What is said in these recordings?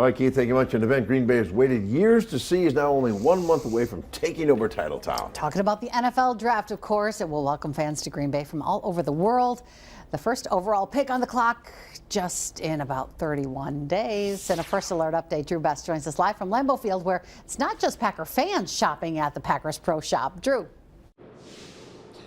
All right, Keith, thank you much. An event Green Bay has waited years to see is now only 1 month away from taking over Titletown. Talking about the NFL draft, of course, it will welcome fans to Green Bay from all over the world. The first overall pick on the clock just in about 31 days. And a First Alert update, Drew Best joins us live from Lambeau Field, where it's not just Packer fans shopping at the Packers Pro Shop. Drew.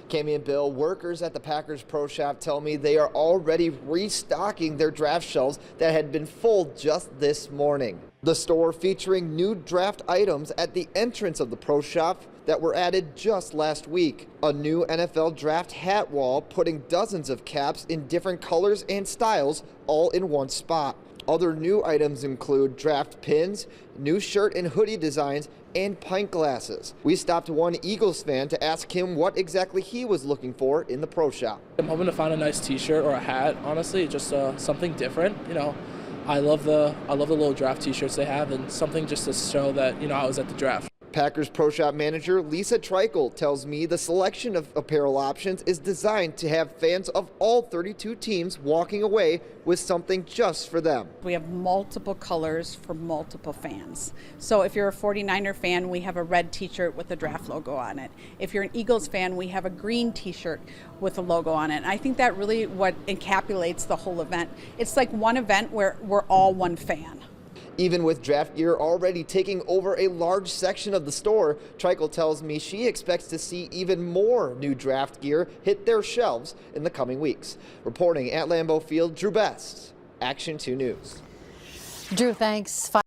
Cami and Bill, workers at the Packers Pro Shop tell me they are already restocking their draft shelves that had been full just this morning. The store featuring new draft items at the entrance of the Pro Shop that were added just last week. A new NFL draft hat wall putting dozens of caps in different colors and styles all in one spot. Other new items include draft pins, new shirt and hoodie designs, and pint glasses. We stopped one Eagles fan to ask him what exactly he was looking for in the Pro Shop. I'm hoping to find a nice t-shirt or a hat, honestly, just something different. You know, I love the little draft t-shirts they have, and something just to show that, you know, I was at the draft. Packers Pro Shop manager Lisa Treichel tells me the selection of apparel options is designed to have fans of all 32 teams walking away with something just for them. We have multiple colors for multiple fans. So if you're a 49er fan, we have a red t-shirt with the draft logo on it. If you're an Eagles fan, we have a green t-shirt with a logo on it. And I think that really what encapsulates the whole event. It's like one event where we're all one fan. Even with draft gear already taking over a large section of the store, Treichel tells me she expects to see even more new draft gear hit their shelves in the coming weeks. Reporting at Lambeau Field, Drew Best, Action 2 News. Drew, thanks.